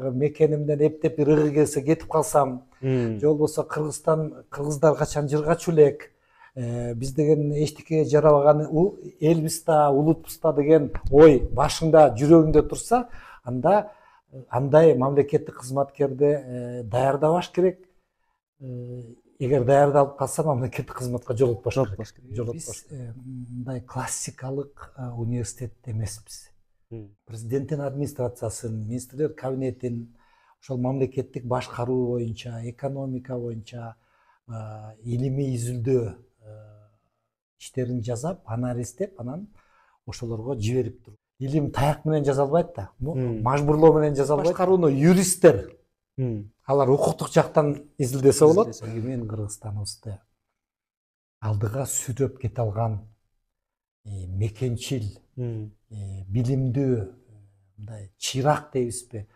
баягы мекенимден эптеп бир ыргы келсе кетип калсам, же болбосо кыргыздар качан жыргачу элек, биз деген эчтеке жарабаган элбиз да, улутпуз да деген ой башыңда, жүрөгүңдө турса, анда андай мамлекеттик кызматкерди даярдабаш керек. Эгер даярдалып калса, мамлекеттик кызматка жолотпош керек. Биз мындай классикалык университет эмеспиз. Президенттин администрациясын, министрлер кабинетин, ошол мамлекеттик башкаруу боюнча, экономика боюнча илимий изилдөө иштерин жасап, анализдеп, анан ошолорго жиберип туруп. Илим таяк менен жазалбайт да, мажбурлоо менен жазалбайт. Башкарууну юристтер, алар укуктук жактан изилдесе болот. Эгемен Кыргызстаныбызды алдыга сүйрөп кете алган мекенчил, билимдүү, мындай чыйрак дейбизби,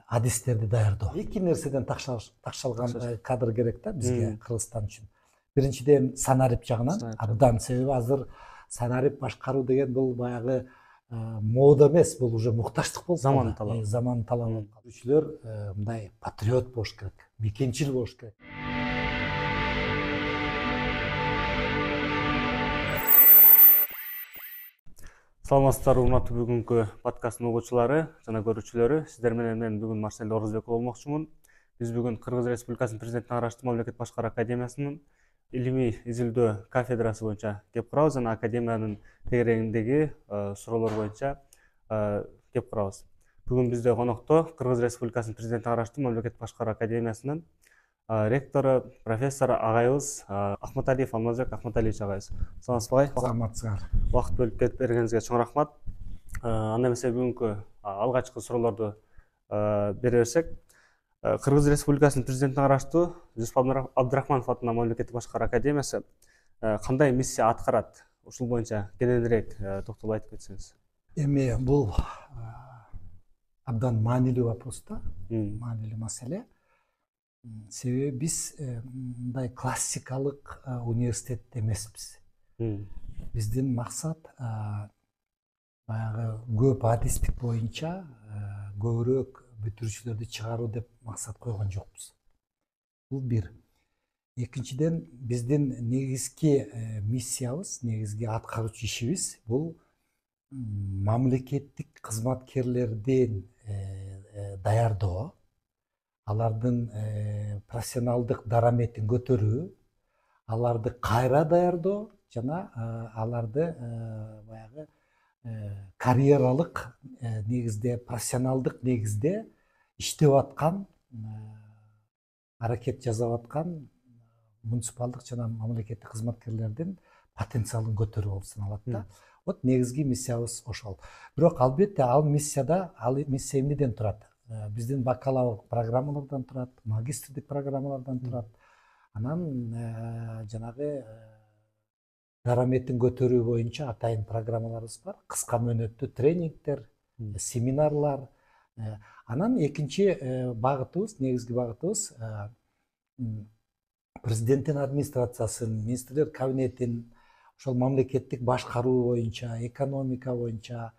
адистерди даярдоо. Эки нерседен такшалган кадр керек да бизге, Кыргызстан үчүн. Биринчиден санарип жагынан абдан, себеби азыр санарип башкаруу деген бул баягы мода эмес, бул уже мукташтык болуп калды. Заман талабы. Жүргүзүүчүлөр мындай патриот болуш керек, мекенчил болуш керек. Саламатсыздарбы, урматтуу бүгүнкү подкасттын угуучулары жана көрүүчүлөрү. Сиздер менен мен бүгүн Марсель Орозбек болмокчумун. Биз бүгүн Кыргыз Республикасынын президенттин караштуу мамлекет башкаруу академиясынын илимий изилдөө кафедрасы боюнча кеп курабыз, жана академиянын тегерегиндеги суроолор боюнча кеп курабыз. Бүгүн бизде конокто Кыргыз Республикасынын президенттин караштуу мамлекет башкаруу академиясынын ректору, профессор агайыбыз Ахматалиев Алмазбек Ахматалиевич агайыбыз. Саламатсызбы агай? Саламатсыздар. Убакыт бөлүп кетип бергениңизге чоң рахмат. Анда эмесе бүгүнкү алгачкы суроолорду бере берсек, Кыргыз Республикасынын президентине караштуу Жусуп Абдрахманов атынан мамлекеттик башкаруу академиясы кандай миссия аткарат? Ушул боюнча кененирээк токтолуп айтып кетсеңиз. Эми бул абдан маанилүү вопрос да, маанилүү маселе. Себеби биз мындай классикалык университет эмеспиз. Биздин максат баягы көп адистик боюнча көбүрөөк бүтүрүүчүлөрдү чыгаруу деп максат койгон жокпуз. Бул бир. Экинчиден, биздин негизги миссиябыз, негизги аткаруучу ишибиз бул мамлекеттик кызматкерлердин даярдоо, алардын профессионалдык дараметин көтөрүү, аларды кайра даярдоо жана аларды баягы карьералык негизде, профессионалдык негизде иштеп аткан, аракет жасап аткан муниципалдык жана мамлекеттик кызматкерлердин потенциалын көтөрүү болуп саналат да. Вот негизги миссиябыз ошол. Бирок албетте ал миссия эмнеден турат? Биздин бакалавр программалардан турат, магистрдик программалардан турат. Анан жанагы дараметин көтөрүү боюнча атайын программаларыбыз бар. Кыска мөөнөттүү тренингдер, семинарлар. Анан экинчи багытыбыз, негизги багытыбыз президенттин администрациясын, министрлер кабинетин, ошол мамлекеттик башкаруу боюнча, экономика боюнча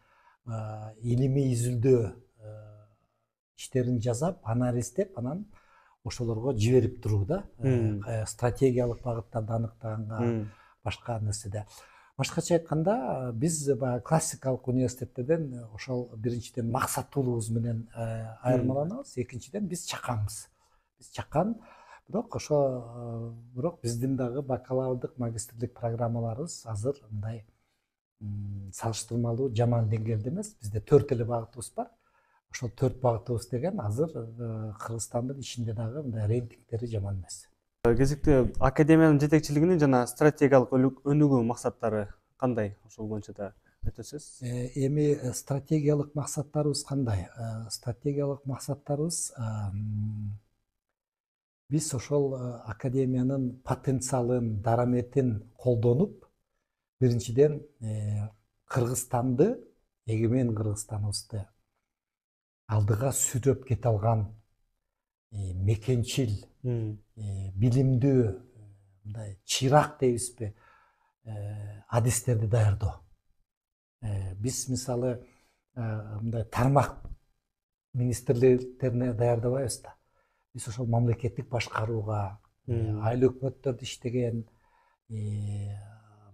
илимий изилдөө иштерин жасап, анализдеп, анан ошолорго жиберип туруу да, стратегиялык багыттарды аныктаганга, башка нерседе. Башкача айтканда, биз классикалык университеттерден ошол биринчиден максаттуулугубуз менен айырмаланабыз, экинчиден биз чаканбыз. Биз чакан, бирок биздин дагы бакалаврдык, магистрлик программаларыбыз азыр мындай салыштырмалуу жаман деңгээлде эмес. Бизде 4 эле багытыбыз бар. Ошол 4 багытыбыз деген азыр Кыргызстандын ичинде дагы мындай рейтингдери жаман эмес. Кезектүү академиянын жетекчилигинин жана стратегиялык өнүгүү максаттары кандай? Ошол боюнча да айтасыз? Эми стратегиялык максаттарыбыз кандай? Стратегиялык максаттарыбыз биз ошол академиянын потенциалын, дараметин колдонуп, биринчиден Кыргызстанды, эгемен Кыргызстаныбызды алдыга сүйрөп кете алган мекенчил, билимдүү, мындай чыйрак дейбизби, адистерди даярдоо. Биз мисалы мындай тармак министрликтерине даярдабайбыз да. Биз ошол мамлекеттик башкарууга, айыл өкмөттөрдө иштеген,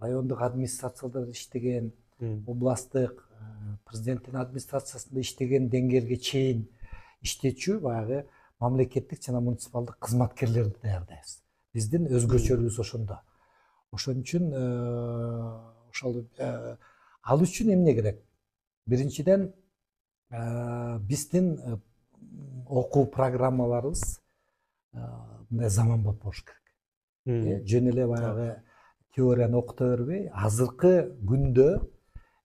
райондук администрацияларда иштеген, областтык президенттин администрациясында иштеген деңгээлге чейин иштечү баягы мамлекеттик жана муниципалдык кызматкерлерди даярдайбыз. Биздин өзгөчөлүгүбүз ошондо. Ошон үчүн ошол ал үчүн эмне керек? Биринчиден биздин окуу программаларыбыз мындай заманбап болуш керек. Жөн эле баягы теорияны окута бербей, азыркы күндө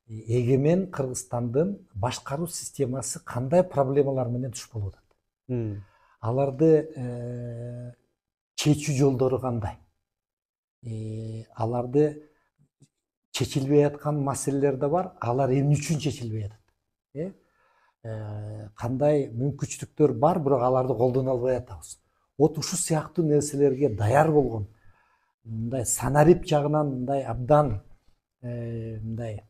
эгемен Кыргызстандын башкаруу системасы кандай проблемалар менен туш болуп атат? Аларды чечүү жолдору кандай? Аларды чечилбей аткан маселелер да бар. Алар эмне үчүн чечилбей атат? Кандай мүмкүнчүлүктөр бар, бирок аларды колдоно албай атабыз. Вот ушул сыяктуу нерселерге даяр болгон, мындай санарип жагынан мындай абдан мындай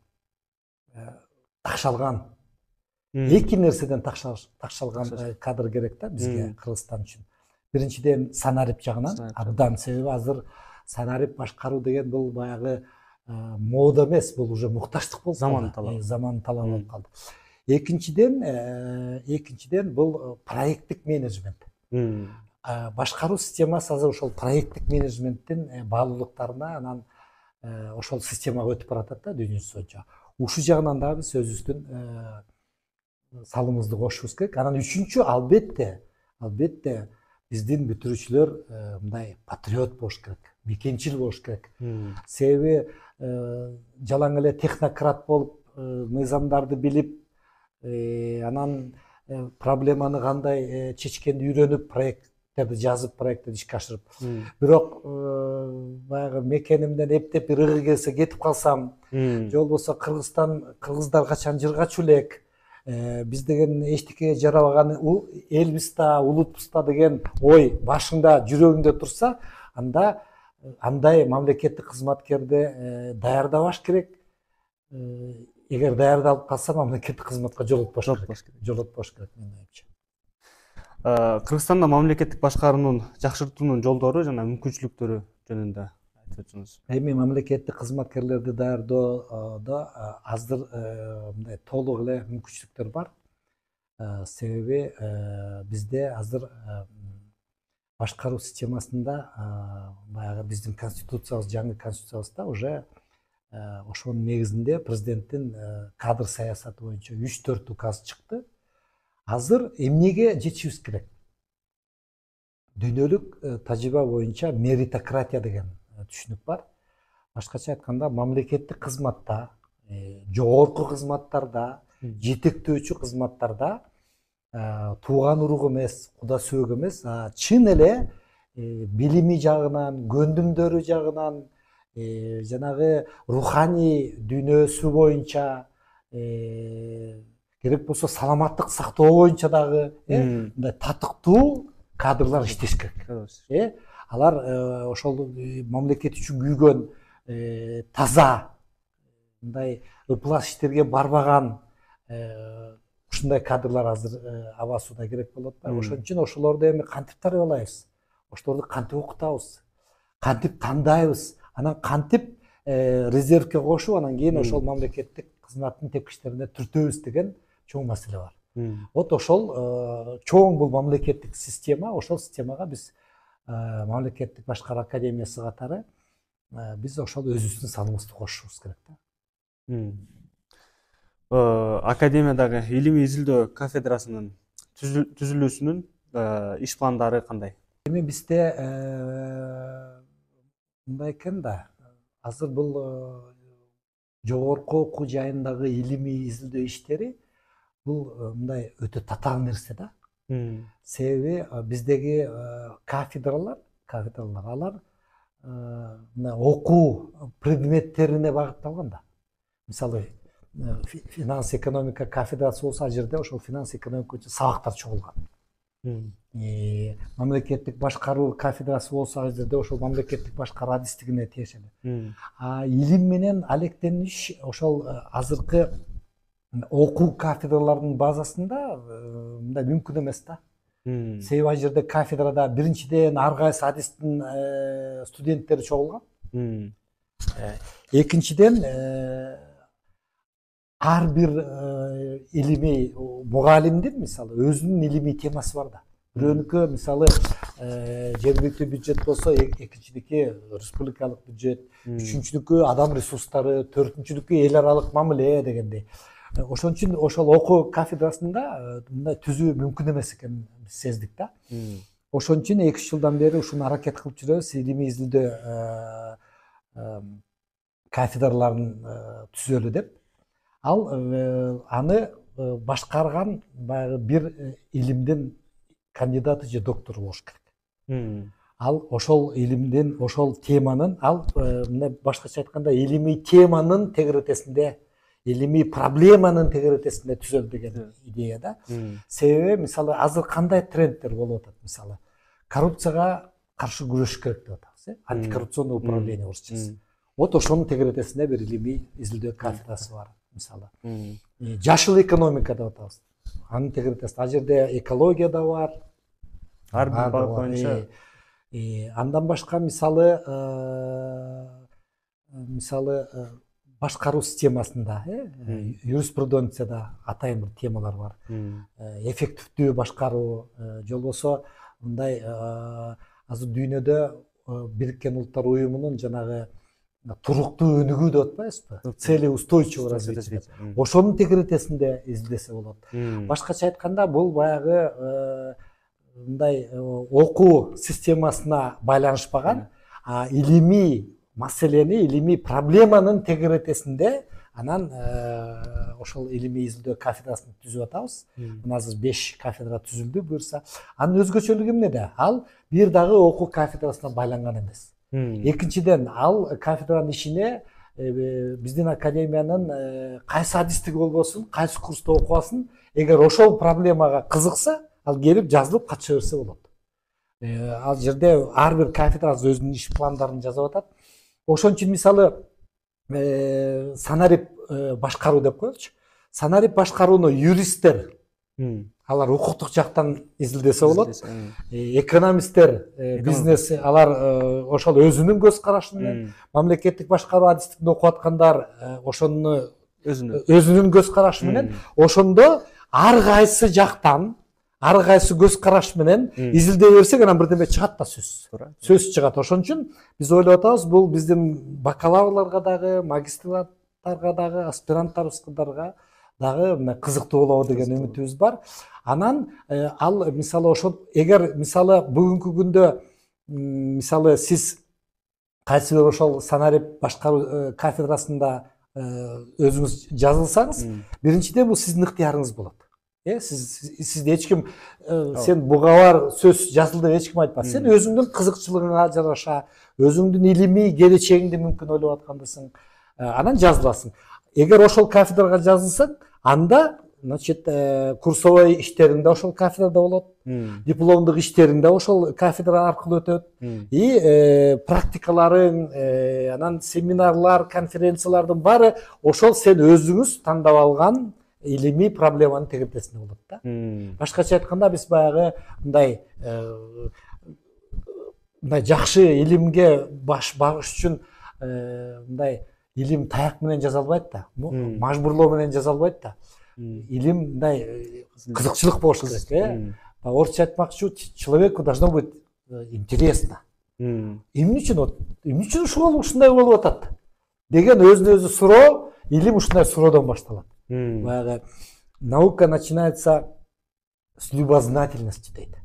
такшалган, эки нерседен такшалган кадр керек да бизге, Кыргызстан үчүн. Биринчиден санарип жагынан абдан, себеби азыр санарип башкаруу деген бул баягы мода эмес, бул уже мукташтык болуп калды. Заман талабы болуп калды. Экинчиден бул проекттик менеджмент. Башкаруу системасы азыр ошол проекттик менеджменттин баалуулуктарына, анан ошол системага өтүп баратат да дүйнө жүзү боюнча. Ушул жагынан дагы биз өзүбүздүн салымыбызды кошушубуз керек. Анан үчүнчү, албетте биздин бүтүрүүчүлөр мындай патриот болуш керек, бекенчил болуш керек. Себеби жалаң эле технократ болуп, мыйзамдарды билип, анан проблеманы кандай чечкенди үйрөнүп, проекттерди жазып, проекттерди ишке ашырып, бирок баягы мекенимден эптеп бир ыгы келсе кетип калсам, же болбосо кыргыздар качан жыргачу элек, биз деген эчтекеге жарабаган элбиз да, улутпуз да деген ой башыңда, жүрөгүңдө турса, анда андай мамлекеттик кызматкерди даярдабаш керек. Эгер даярдалып калса, мамлекеттик кызматка жолотпош керек, менин оюмча. Кыргызстанда мамлекеттик башкаруунун жакшыртуунун жолдору жана мүмкүнчүлүктөрү жөнүндө айтып өтсөңүз. Эми мамлекеттик кызматкерлерди даярдоодо азыр мындай толук эле мүмкүнчүлүктөр бар. Себеби бизде азыр башкаруу системасында баягы биздин конституциябыз, жаңы конституциябызда уже ошонун негизинде президенттин кадр саясаты боюнча 3-4 указ чыкты. Азыр эмнеге жетишибиз керек? Дүйнөлүк тажрыйба боюнча меритократия деген түшүнүк бар. Башкача айтканда, мамлекеттик кызматта, жогорку кызматтарда, жетектөөчү кызматтарда тууган урук эмес, куда сөөк эмес, чын эле билими жагынан, көндүмдөрү жагынан, жанагы руханий дүйнөсү боюнча, керек болсо саламаттык сактоо боюнча дагы мындай татыктуу кадрлар иштеш керек. Алар ошол мамлекет үчүн күйгөн, таза, мындай ыплас иштерге барбаган ушундай кадрлар азыр аба сууда керек болуп атпайбы? Ошон үчүн ошолорду эми кантип тарбиялайбыз? Ошолорду кантип окутабыз? Кантип тандайбыз? Анан кантип резервке кошуп, анан кийин ошол мамлекеттик кызматтын тепкичтерине түртөбүз деген чоң маселе бар. Вот ошол чоң бул мамлекеттик система, ошол системага биз мамлекеттик башкаруу академиясы катары биз ошол өзүбүздүн салымыбызды кошушубуз керек да. Академиядагы илимий изилдөө кафедрасынын түзүлүүсүнүн иш пландары кандай? Эми бизде мындай экен да, азыр бул жогорку окуу жайындагы илимий изилдөө иштери бул мындай өтө татаал нерсе да. Себеби биздеги кафедралар алар окуу предметтерине багытталган да. Мисалы, финанс экономика кафедрасы болсо, ал жерде ошол финанс экономика боюнча сабактар чогулган. Мамлекеттик башкаруу кафедрасы болсо, ал жерде ошол мамлекеттик башкаруу адистигине тиешелүү. Илим менен алектениш ошол азыркы окуу кафедраларынын базасында мындай мүмкүн эмес да. Себеби ал жерде кафедрада биринчиден ар кайсы адистин студенттери чогулган. Экинчиден ар бир илимий мугалимдин мисалы өзүнүн илимий темасы бар да. Бирөөнүкү мисалы жергиликтүү бюджет болсо, экинчидики республикалык бюджет, үчүнчүдүкү адам ресурстары, төртүнчүдүкү эл аралык мамиле дегендей. Ошон үчүн ошол окуу кафедрасында мындай түзүү мүмкүн эмес экенин биз сездик да. Ошон үчүн 2-3 жылдан бери ушуну аракет кылып жүрөбүз, илимий изилдөө кафедраларын түзөлү деп. Ал аны башкарган баягы бир илимдин кандидаты же доктору болуш керек. Ал ошол илимдин, ошол теманын, ал мындай башкача айтканда илимий теманын тегеретесинде, илимий проблеманын тегеретесинде түзөлү деген идея да. Себеби мисалы азыр кандай трендтер болуп атат? Мисалы коррупцияга каршы күрөш керек деп атабыз, антикоррупционный управление орусчасы. Вот ошонун тегеретесинде бир илимий изилдөө кафедрасы бар мисалы. Жашыл экономика деп атабыз. Анын тегеретесинде ал жерде экология да бар. Ар бир багыт боюнча. Андан башка мисалы башкаруу системасында, юриспруденцияда атайын бир темалар бар. Эффективдүү башкаруу, же болбосо мындай азыр дүйнөдө Бириккен Улуттар Уюмунун жанагы туруктуу өнүгүү деп атпайбызбы? Цели устойчивого развития. Ошонун тегеретесинде изилдесе болот. Башкача айтканда бул баягы мындай окуу системасына байланышпаган, илимий маселени, илимий проблеманын тегеретесинде анан ошол илимий изилдөө кафедрасын түзүп атабыз. Мына азыр 5 кафедра түзүлдү буюрса. Анын өзгөчөлүгү эмнеде? Ал бир дагы окуу кафедрасына байланган эмес. Экинчиден, ал кафедранын ишине биздин академиянын кайсы адистиги болбосун, кайсы курста окубасын, эгер ошол проблемага кызыкса, ал келип жазылып катыша берсе болот. Ал жерде ар бир кафедра өзүнүн иш пландарын жазып атат. Ошон үчүн мисалы санарип башкаруу деп коелучу. Санарип башкарууну юристтер, алар укуктук жактан изилдесе болот. Экономисттер, бизнес, алар ошол өзүнүн көз карашы менен, мамлекеттик башкаруу адистигинде окуп аткандар ошону өзүнүн көз карашы менен, ошондо ар кайсы жактан, ар кайсы көз караш менен изилдей берсек, анан бирдеме чыгат да сөз чыгат. Ошон үчүн биз ойлоп атабыз, бул биздин бакалаврларга дагы, магистрларга дагы, аспиранттарыбызга дагы кызыктуу болобу деген үмүтүбүз бар. Анан ал мисалы ошол, эгер мисалы бүгүнкү күндө мисалы сиз кайсы бир ошол санарип башкаруу кафедрасында өзүңүз жазылсаңыз, биринчиден бул сиздин ыктыярыңыз болот. Сизде эч ким сен буга бар сөз жазылды деп эч ким айтпайт. Сен өзүңдүн кызыкчылыгыңа жараша, өзүңдүн илимий келечегиңди мүмкүн ойлоп аткандысың, анан жазыласың. Эгер ошол кафедрага жазылсаң, анда значит курсовой иштериң да ошол кафедрада болот, дипломдук иштериң да ошол кафедра аркылуу өтөт, и практикаларың, анан семинарлар, конференциялардын баары ошол сен өзүңүз тандап алган илимий проблеманын тегеретесинде болот да. Башкача айтканда биз баягы мындай жакшы илимге баш багыш үчүн мындай илим таяк менен жаза албайт да, мажбурлоо менен жаза албайт да. Илим мындай кызыкчылык болуш керек. Орусча айтмакчы, человеку должно быть интересно. Эмне үчүн ушундай болуп атат деген өзүнө өзү суроо, илим ушундай суроодон башталат. Баягы наука начинается с любознательности дейт.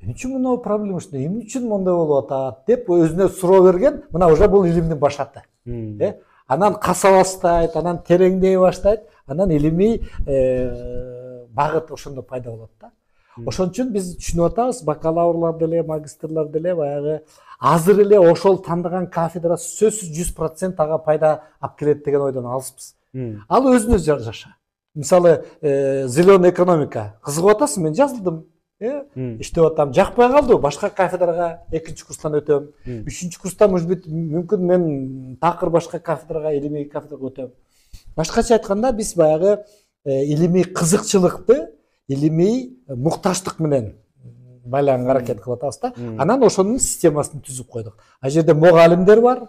Эмне үчүн мына проблема ушундай, эмне үчүн мондай болуп атат деп өзүнө суроо берген, мына уже бул илимдин башаты. Анан каса баштайт, анан тереңдей баштайт, анан илимий багыт ошондо пайда болот да. Ошон үчүн биз түшүнүп атабыз, бакалаврлар деле, магистрлар деле баягы азыр эле ошол тандаган кафедра сөзсүз 100% ага пайда алып келет деген ойдон алыспыз. Ал өзүнө жаша. Мисалы, зеленый экономика кызыгып атасың, мен жазылдым, иштеп атам, жакпай калды, башка кафедрага 2-нчи курстан өтөм, 3-нчи курстан мүмкүн мен такыр башка кафедрага, илимий кафедрага өтөм. Башкача айтканда, биз баягы илимий кызыкчылыкты илимий мукташтык менен байланганга аракет кылып атабыз да. Анан ошонун системасын түзүп койдук. Ал жерде мугалимдер бар,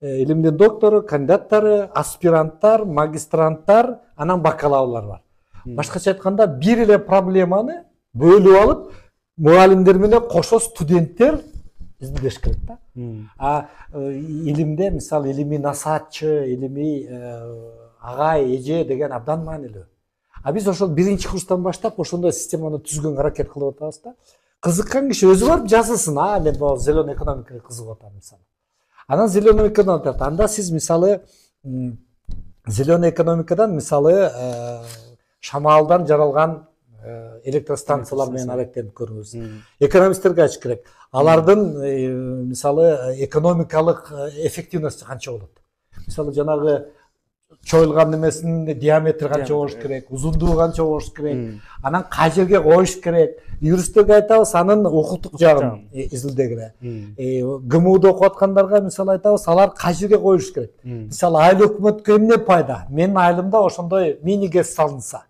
илимдин доктору, кандидаттары, аспиранттар, магистранттар, анан бакалаврлар бар. Башкача айтканда бир эле проблеманы бөлүп алып, мугалимдер менен кошо студенттер изилдеш керек да. Илимде мисалы илимий насаатчы, илимий агай, эже деген абдан маанилүү. Биз ошол биринчи курстан баштап ошондой системаны түзгөнгө аракет кылып атабыз да. Кызыккан киши өзү барып жазылсын. Мен бул зеленый экономикага кызыгып атам мисалы. Анан зеленый экономика, анда сиз мисалы зеленый экономикадан мисалы шамалдан жаралган электростанциялар менен аракеттенип көрүңүз. Экономисттерге айтыш керек. Алардын мисалы экономикалык эффективности канча болот? Мисалы жанагы чоюлган немесинин диаметри канча болуш керек, узундугу канча болуш керек, анан кай жерге коюш керек. Юристтерге айтабыз, анын укуктук жагын изилдегиле. ГМУда окуп аткандарга мисалы айтабыз, алар кай жерге коюш керек. Мисалы айыл өкмөткө эмне пайда? Менин айылымда ошондой мини гэс салынса.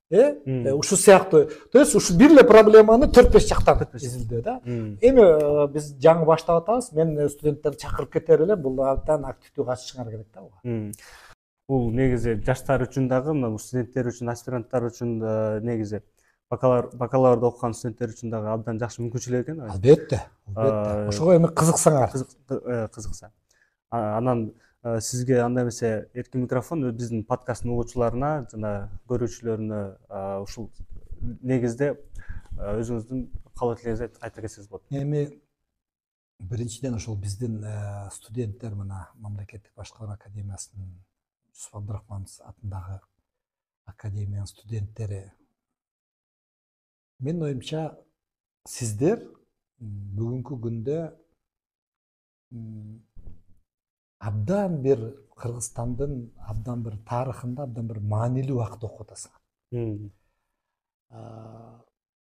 Ушу сыяктуу. То есть ушу бир эле проблеманы 4-5 жактан изилдөө да. Эми биз жаңы баштап атабыз. Мен студенттерди чакырып кетер элем. Бул абдан активдүү катышыңар керек да буга. Бул негизи жаштар үчүн дагы, мына студенттер үчүн, аспиранттар үчүн негизи бакалаврда окуган студенттер үчүн дагы абдан жакшы мүмкүнчүлүк экен. Албетте. Ошого эми кызыксаңар. Кызыкса. Анан сизге анда эмесе эркин микрофон биздин подкасттын угуучуларына жана көрүүчүлөрүнө ушул негизде өзүңүздүн каалап элеңизди айта кетсеңиз болот. Эми биринчиден ошол биздин студенттер мына мамлекеттик башкаруу академиясынын Юсуп Абдырахманов атындагы академиянын студенттери, менин оюмча сиздер бүгүнкү күндө абдан бир Кыргызстандын абдан бир тарыхында абдан бир маанилүү убакыт окуп атасыңар.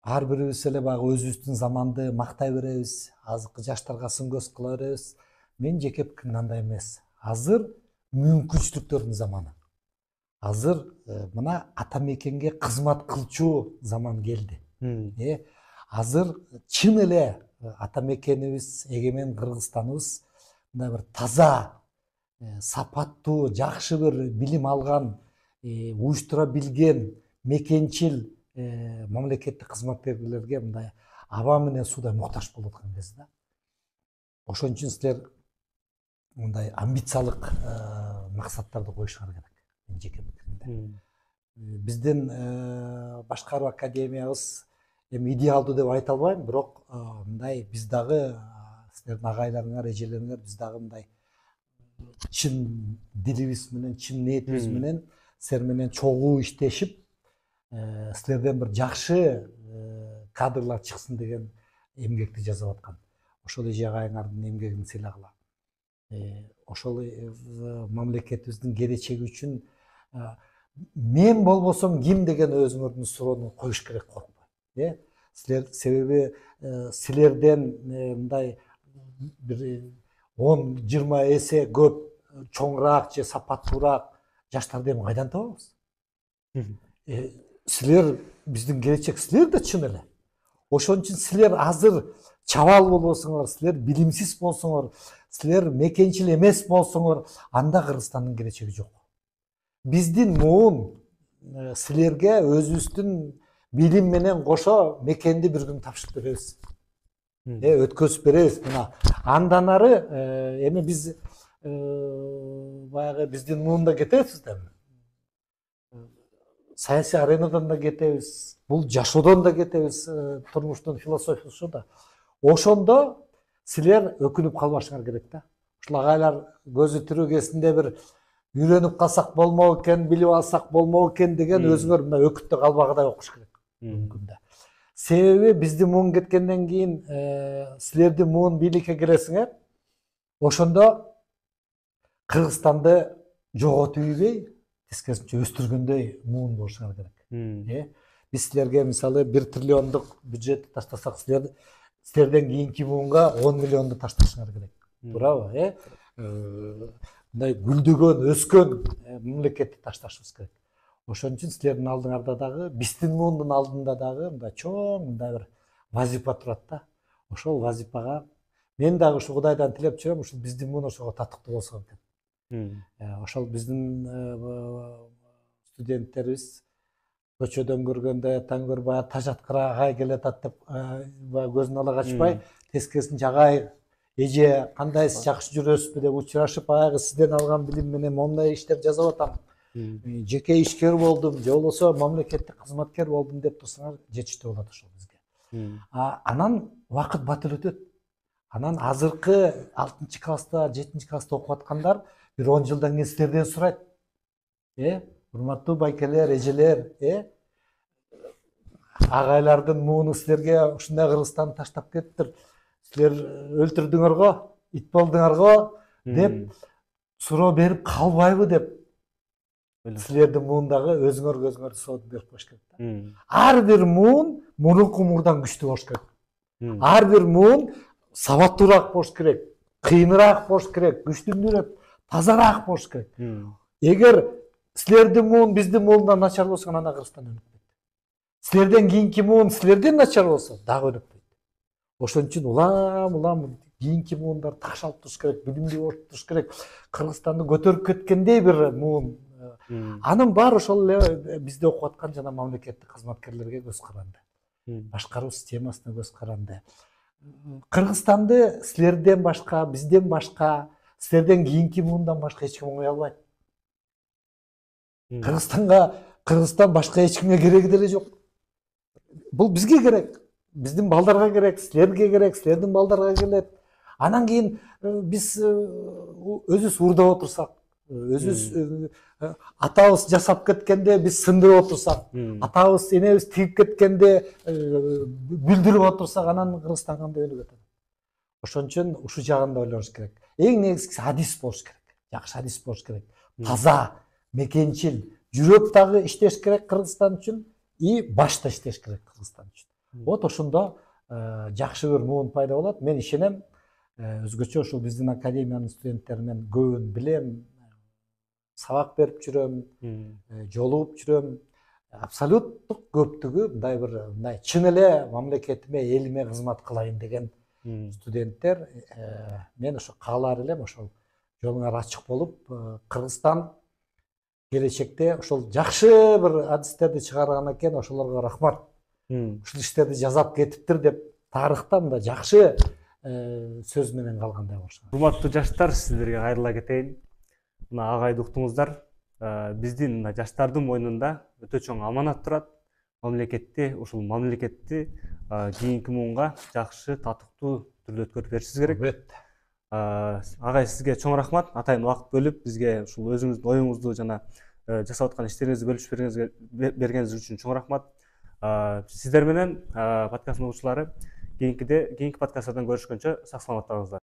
Ар бирибиз эле баягы өзүбүздүн заманды мактай беребиз, азыркы жаштарга сын көз кыла беребиз. Мен жеке пикирим андай эмес. Азыр мүмкүнчүлүктөрдүн заманы. Азыр мына ата мекенге кызмат кылчу заман келди. Азыр чын эле ата мекенибиз, эгемен Кыргызстаныбыз мындай бир таза, сапаттуу, жакшы бир билим алган, уюштура билген, мекенчил мамлекеттик кызматкерлерге мындай аба менен суудай муктаж болуп аткан кез да. Ошон үчүн силер мындай амбициялык максаттарды коюшуңар керек. Мен жеке пикиримде. Биздин башкаруу академиябыз эми идеалдуу деп айта албайм, бирок мындай биз дагы силердин агайларыңар, эжелериңер биз дагы мындай чын дилибиз менен, чын ниетибиз менен силер менен чогуу иштешип, силерден бир жакшы кадрлар чыксын деген эмгекти жасап аткан. Ошол эже агайыңардын эмгегин сыйлагыла. Ошол мамлекетибиздин келечеги үчүн мен болбосом ким деген өзүңөрдүн суроону коюш керек, коркпой. Силер себеби силерден мындай бир 10-20 эсе көп чоңураак же сапаттуураак жаштарды эми кайдан табабыз? Силер биздин келечек, силер да чын эле. Ошон үчүн силер азыр чабал болбосоңор, силер билимсиз болсоңор, силер мекенчил эмес болсоңор, анда Кыргызстандын келечеги жок. Биздин муун силерге өзүбүздүн билим менен кошо мекенди бир күн тапшырып беребиз. Өткөзүп беребиз. Мына андан ары эми биз баягы биздин муунда кетебиз да. Саясий аренадан да кетебиз, бул жашоодон да кетебиз, турмуштун философиясы ошо да. Ошондо силер өкүнүп калбашыңар керек да. Ушул агайлар көзү тирүү кезинде бир үйрөнүп калсак болмок экен, билип алсак болмок экен деген өзүңөр мына өкүттө калбагыдай окуш керек мүмкүндө. Себеби биздин муун кеткенден кийин силердин муун бийликке киресиңер, ошондо Кыргызстанды жоготуп ийбей, тескерисинче өстүргөндөй муун болушуңар керек. Биз силерге мисалы 1 триллиондук бюджет таштасак, силерден кийинки муунга 10 миллионду ташташыңар керек. Туурабы? Мындай гүлдөгөн, өскөн мамлекетти ташташыбыз керек. Ошон үчүн силердин алдыңарда дагы, биздин муундун алдында дагы мындай чоң мындай бир вазипа турат да. Ошол вазипага мен дагы ушу Кудайдан тилеп жүрөм, ушул биздин муун ошого татыктуу болсо экен. Ошол биздин студенттерибиз көчөдөн көргөндө таң көрбай таш аткара агай келатат деп көзүн ала качпай, тескерисинче агай эже кандайсыз, жакшы жүрөсүзбү деп учурашып, баягы сизден алган билим менен моундай иштер жасап атам, жеке ишкер болдум же болбосо мамлекеттик кызматкер болдум деп турсаңар жетиштүү болот ошол бизге. Анан убакыт бат эле өтөт. Анан азыркы 6-класста, 7-класста окуп аткандар бир 10 жылдан кийин силерден сурайт. Урматтуу байкелер, эжелер, агайлардын мууну силерге ушундай Кыргызстанды таштап кетиптир. Силер өлтүрдүңөр го, ит болдуңар го деп суроо берип калбайбы деп. Силердин муундагы өзүңөр сооду берип коюш керек. Ар бир муун мурунку муундан күчтүү болуш керек. Ар бир муун сабаттуураак болуш керек, кыйыныраак болуш керек, күчтүүрөөк, тазараак болуш керек. Эгер силердин муун биздин муундан начар болсо, анда Кыргызстан өнүкпөйт. Силерден кийинки муун силерден начар болсо, дагы өнүкпөйт. Ошон үчүн улам кийинки муундар таш алып туруш керек, билимдүү болуп туруш керек. Кыргызстанды көтөрүп кеткендей бир муун. Анын баары ошол эле бизде окуп аткан жана мамлекеттик кызматкерлерге көз каранды. Башкаруу системасына көз каранды. Кыргызстанды силерден башка, бизден башка, силерден кийинки муундан башка эч ким оңой албайт. Кыргызстан башка эч кимге кереги деле жок. Бул бизге керек, биздин балдарга керек, силерге керек, силердин балдарга келет. Анан кийин биз өзүбүз уурдап отурсак, өзүбүз атабыз жасап кеткенде биз сындырып отурсак, атабыз энебиз тигип кеткенде бүлдүрүп отурсак, анан Кыргызстан кандай өнүгөт? Ошон үчүн ушу жагын да ойлонуш керек. Эң негизгиси адис болуш керек. Жакшы адис болуш керек. Таза, мекенчил, жүрөк дагы иштеш керек Кыргызстан үчүн, и баш да иштеш керек Кыргызстан үчүн. Вот ошондо жакшы бир муун пайда болот. Мен ишенем, өзгөчө ушул биздин академиянын студенттеринен көбүн билем, сабак берип жүрөм, жолугуп жүрөм. Абсолюттук көптүгү мындай бир чын эле мамлекетиме, элиме кызмат кылайын деген студенттер. Мен ошо каалар элем, ошол жолуңар ачык болуп, Кыргызстан келечекте ошол жакшы бир адистерди чыгарган экен, ошолорго рахмат. Ушул иштерди жасап кетиптир деп тарыхта мындай жакшы сөз менен калгандай болушат. Урматтуу жаштар, сиздерге кайрыла кетейин. Мына агайды уктуңуздар. Биздин жаштардын мойнунда өтө чоң аманат турат. Ушул мамлекетти кийинки муунга жакшы, татыктуу түрдө өткөрүп беришибиз керек. Агай, сизге чоң рахмат. Атайын убакыт бөлүп бизге ушул өзүңүздүн оюңузду жана жасап аткан иштериңизди бөлүшүп бергениңиз үчүн чоң рахмат. Сиздер менен подкасттын угуучулары кийинки подкасттардан көрүшкөнчө сак саламатта болуңуздар.